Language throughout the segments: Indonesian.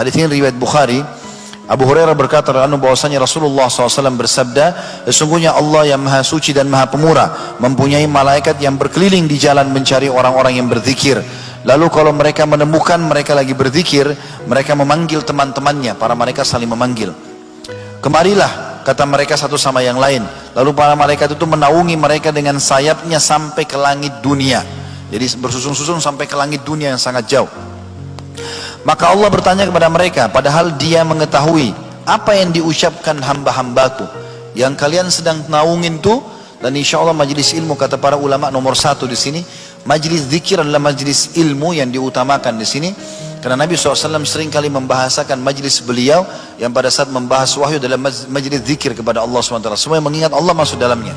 Hadis ini riwayat Bukhari. Abu Hurairah berkata bahwasanya Rasulullah SAW bersabda, sesungguhnya Allah yang maha suci dan maha pemurah mempunyai malaikat yang berkeliling di jalan mencari orang-orang yang berzikir. Lalu kalau mereka menemukan mereka lagi berzikir, mereka memanggil teman-temannya. Para malaikat saling memanggil, kemarilah, kata mereka satu sama yang lain. Lalu para malaikat itu menaungi mereka dengan sayapnya sampai ke langit dunia. Jadi bersusun-susun sampai ke langit dunia yang sangat jauh. Maka Allah bertanya kepada mereka, padahal dia mengetahui apa yang diucapkan hamba-hambaku yang kalian sedang naungin tuh. Dan insya Allah majlis ilmu, kata para ulama, nomor satu di sini majlis zikir adalah majlis ilmu yang diutamakan di sini. Karena Nabi SAW sering kali membahasakan majlis beliau yang pada saat membahas wahyu adalah majlis zikir kepada Allah SWT. Semua yang mengingat Allah masuk dalamnya.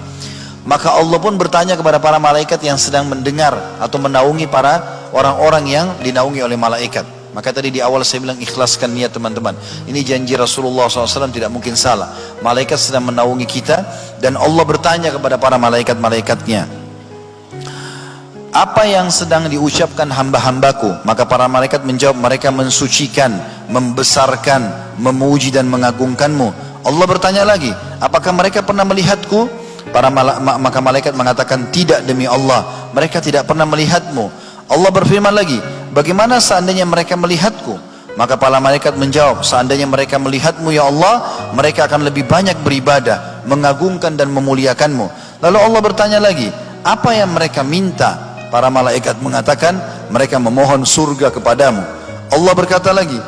Maka Allah pun bertanya kepada para malaikat yang sedang mendengar atau menaungi para orang-orang yang dinaungi oleh malaikat. Maka tadi di awal saya bilang ikhlaskan niat teman-teman. Ini janji Rasulullah SAW, tidak mungkin salah. Malaikat sedang menaungi kita dan Allah bertanya kepada para malaikat-malaikatnya, apa yang sedang diucapkan hamba-hambaku? Maka para malaikat menjawab, mereka mensucikan, membesarkan, memuji dan mengagungkanmu. Allah bertanya lagi, apakah mereka pernah melihatku? Maka malaikat mengatakan, tidak demi Allah, mereka tidak pernah melihatmu. Allah berfirman lagi, bagaimana seandainya mereka melihatku? Maka para malaikat menjawab, seandainya mereka melihatmu ya Allah, mereka akan lebih banyak beribadah, mengagungkan dan memuliakanmu. Lalu Allah bertanya lagi, apa yang mereka minta? Para malaikat mengatakan, mereka memohon surga kepadamu. Allah berkata lagi,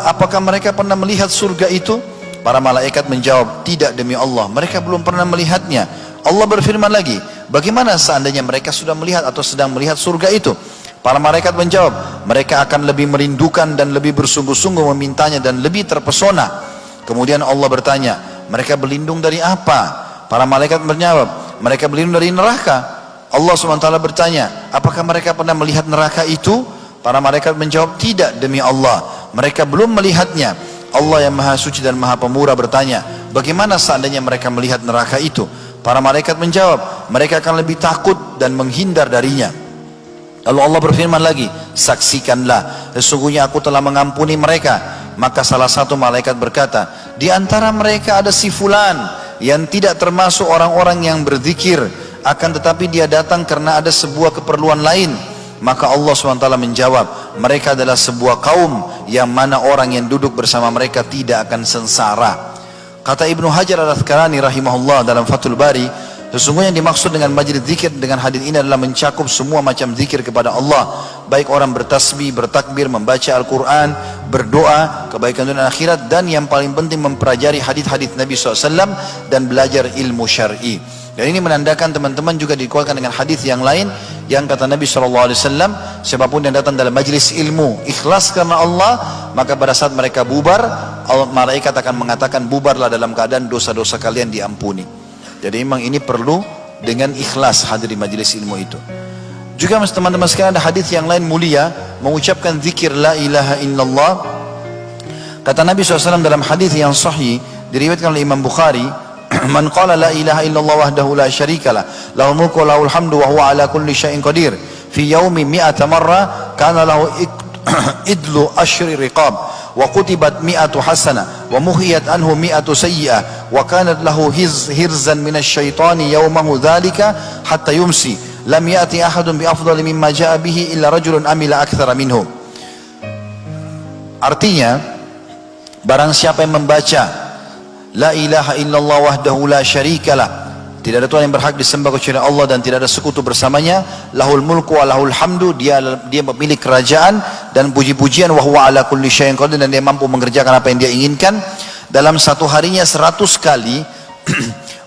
apakah mereka pernah melihat surga itu? Para malaikat menjawab, tidak demi Allah, mereka belum pernah melihatnya. Allah berfirman lagi, bagaimana seandainya mereka sudah melihat atau sedang melihat surga itu? Para malaikat menjawab, mereka akan lebih merindukan dan lebih bersungguh-sungguh memintanya dan lebih terpesona. Kemudian Allah bertanya, mereka berlindung dari apa? Para malaikat menjawab, mereka berlindung dari neraka. Allah SWT bertanya, apakah mereka pernah melihat neraka itu? Para malaikat menjawab, tidak demi Allah, mereka belum melihatnya. Allah yang maha suci dan maha pemurah bertanya, bagaimana seandainya mereka melihat neraka itu? Para malaikat menjawab, mereka akan lebih takut dan menghindar darinya. Lalu Allah berfirman lagi, saksikanlah, sesungguhnya aku telah mengampuni mereka. Maka salah satu malaikat berkata, di antara mereka ada si fulan yang tidak termasuk orang-orang yang berzikir, akan tetapi dia datang karena ada sebuah keperluan lain. Maka Allah SWT menjawab, mereka adalah sebuah kaum yang mana orang yang duduk bersama mereka tidak akan sengsara. Kata Ibnu Hajar Al-Asqalani rahimahullah dalam Fathul Bari, sesungguhnya yang dimaksud dengan majlis zikir dengan hadis ini adalah mencakup semua macam zikir kepada Allah, baik orang bertasbih, bertakbir, membaca Al-Quran, berdoa, kebaikan dunia dan akhirat, dan yang paling penting mempelajari hadis-hadis Nabi SAW dan belajar ilmu syar'i. Dan ini menandakan teman-teman juga dikuatkan dengan hadis yang lain yang kata Nabi SAW, siapapun yang datang dalam majlis ilmu ikhlas karena Allah, maka pada saat mereka bubar, malaikat akan mengatakan, bubarlah dalam keadaan dosa-dosa kalian diampuni. Jadi memang ini perlu dengan ikhlas hadir di majlis ilmu itu. Juga teman-teman sekalian, ada hadis yang lain mulia mengucapkan zikir la ilaha illallah. Kata Nabi SAW dalam hadis yang sahih diriwayatkan oleh Imam Bukhari, man qala la ilaha illallah wahdahu la syarikalah lahul mulku wa lahul hamdu wa huwa ala kulli syai'in qadir fi yaumi mi'ata marra kana lahu idlu ashri riqab wa kutibat mi'atu hasana wa muhiyat anhu mi'atu sayyi'ah wa kanat lahu hirzan minasy syaitani yaumahu dzalika hatta yumsi lam ya'ti ahadun bi afdali mimma ja'a bihi illa rajulun amila aktsara minhu. Artinya, barang siapa yang membaca la ilaha illallah wahdahu la syarikalah, tidak ada Tuhan yang berhak disembah kecuali Allah dan tidak ada sekutu bersamanya, lahul mulku wa lahul hamdu, dia memiliki kerajaan dan puji-pujian, wa huwa ala kulli syai'in qadir, dan dia mampu mengerjakan apa yang dia inginkan, dalam satu harinya 100 kali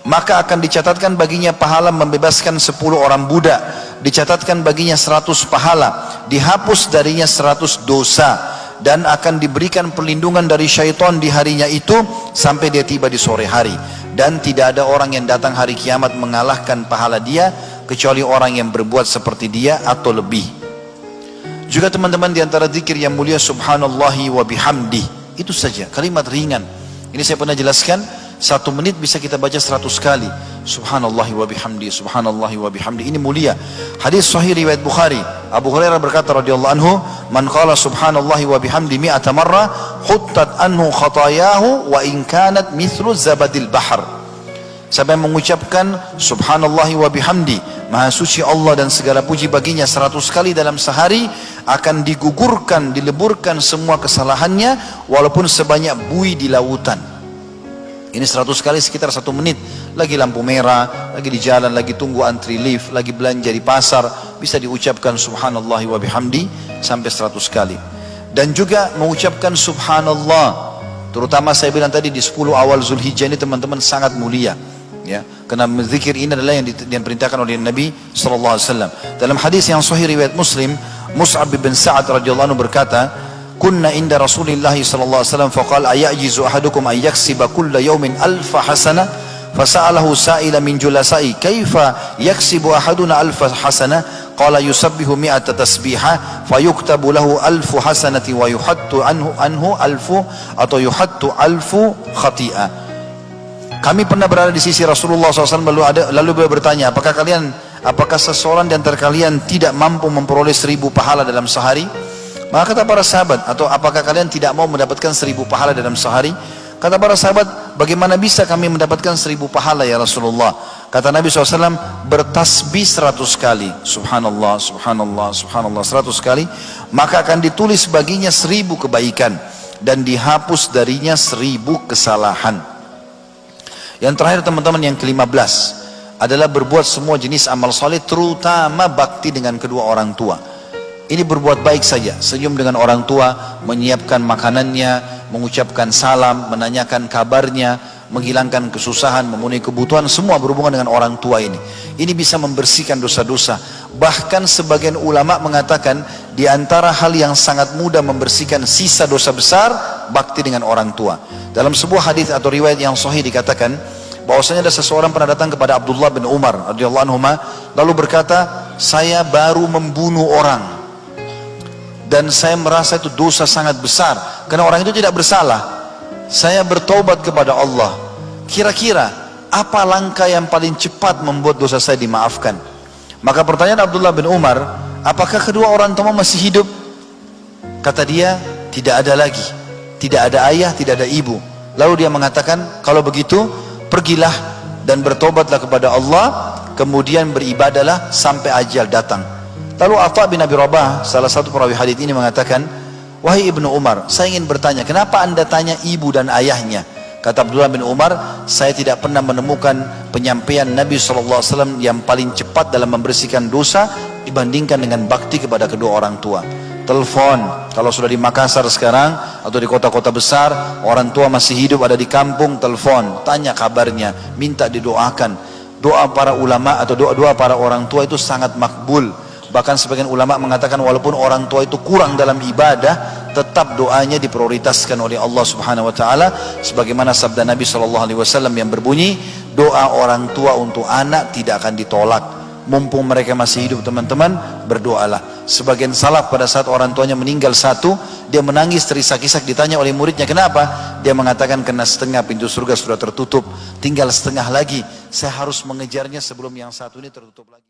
maka akan dicatatkan baginya pahala membebaskan 10 orang budak, dicatatkan baginya 100 pahala, dihapus darinya 100 dosa, dan akan diberikan perlindungan dari syaitan di harinya itu sampai dia tiba di sore hari. Dan tidak ada orang yang datang hari kiamat mengalahkan pahala dia kecuali orang yang berbuat seperti dia atau lebih. Juga teman-teman, di antara zikir yang mulia subhanallahi wa bihamdi, itu saja kalimat ringan. Ini saya pernah jelaskan, 1 menit bisa kita baca 100 kali subhanallahi wa bihamdi, subhanallahi wa bihamdi. Ini mulia. Hadis sahih riwayat Bukhari, Abu Hurairah berkata radhiyallahu anhu, man qala subhanallahi wa bihamdi mi'ata marra huttat anhu khatayahu wa in kanat mithlu zabadil bahr. Siapa yang mengucapkan subhanallahi wa bihamdi, maha suci Allah dan segala puji baginya 100 kali dalam sehari, akan digugurkan, dileburkan semua kesalahannya walaupun sebanyak buih di lautan. Ini 100 kali sekitar 1 menit. Lagi lampu merah, lagi di jalan, lagi tunggu antri lift, lagi belanja di pasar, bisa diucapkan subhanallahi wa bihamdi sampai 100 kali. Dan juga mengucapkan subhanallah, terutama saya bilang tadi di 10 awal Zulhijjah ini teman-teman sangat mulia. Ya, karena zikir ini adalah yang diperintahkan oleh Nabi SAW. Dalam hadis yang sahih riwayat Muslim, Mus'ab bin Sa'ad radhiyallahu anhu berkata, "Kunna inda Rasulillah sallallahu alaihi wasallam faqala ayajizu ahadukum ay yaksiba kulla yawmin alfa hasanah fasa'alahu sa'ila min julasai kaifa yaksibu ahaduna alfa hasanah qala yusabbihu mi'ata tasbihah fayuktabu lahu alfu hasanati wa yuhattu anhu alfu atau yuhattu alfu khati'ah." Kami pernah berada di sisi Rasulullah SAW lalu beliau bertanya, apakah seseorang di antara kalian tidak mampu memperoleh 1000 pahala dalam sehari? Maka kata para sahabat, atau apakah kalian tidak mau mendapatkan 1000 pahala dalam sehari? Kata para sahabat, bagaimana bisa kami mendapatkan 1000 pahala ya Rasulullah? Kata Nabi SAW, bertasbih 100 kali, subhanallah, subhanallah, subhanallah 100 kali, maka akan ditulis baginya 1000 kebaikan dan dihapus darinya 1000 kesalahan. Yang terakhir teman-teman, yang ke-15 adalah berbuat semua jenis amal saleh, terutama bakti dengan kedua orang tua. Ini berbuat baik saja, senyum dengan orang tua, menyiapkan makanannya, mengucapkan salam, menanyakan kabarnya, menghilangkan kesusahan, memenuhi kebutuhan, semua berhubungan dengan orang tua ini. Ini bisa membersihkan dosa-dosa. Bahkan sebagian ulama mengatakan di antara hal yang sangat mudah membersihkan sisa dosa besar, bakti dengan orang tua. Dalam sebuah hadis atau riwayat yang sahih dikatakan bahwasanya ada seseorang pernah datang kepada Abdullah bin Umar radhiyallahu anhu lalu berkata, "Saya baru membunuh orang dan saya merasa itu dosa sangat besar karena orang itu tidak bersalah. Saya bertobat kepada Allah. Kira-kira apa langkah yang paling cepat membuat dosa saya dimaafkan?" Maka pertanyaan Abdullah bin Umar, "Apakah kedua orang tua masih hidup?" Kata dia, "Tidak ada lagi. Tidak ada ayah, tidak ada ibu." Lalu dia mengatakan, "Kalau begitu, pergilah dan bertobatlah kepada Allah, kemudian beribadalah sampai ajal datang." Lalu Atha bin Abi Rabah, salah satu perawi hadis ini mengatakan, "Wahai Ibnu Umar, saya ingin bertanya, kenapa anda tanya ibu dan ayahnya?" Kata Abdullah bin Umar, "Saya tidak pernah menemukan penyampaian Nabi SAW yang paling cepat dalam membersihkan dosa dibandingkan dengan bakti kepada kedua orang tua." Telepon, kalau sudah di Makassar sekarang atau di kota-kota besar, orang tua masih hidup ada di kampung, telepon, tanya kabarnya, minta didoakan. Doa para ulama atau doa para orang tua itu sangat makbul. Bahkan sebagian ulama mengatakan walaupun orang tua itu kurang dalam ibadah, tetap doanya diprioritaskan oleh Allah Subhanahu wa taala, sebagaimana sabda Nabi SAW yang berbunyi, doa orang tua untuk anak tidak akan ditolak. Mumpung mereka masih hidup teman-teman, berdoalah. Sebagian salaf pada saat orang tuanya meninggal satu, dia menangis terisak-isak, ditanya oleh muridnya, "Kenapa?" Dia mengatakan, "Karena setengah pintu surga sudah tertutup, tinggal setengah lagi, saya harus mengejarnya sebelum yang satu ini tertutup lagi."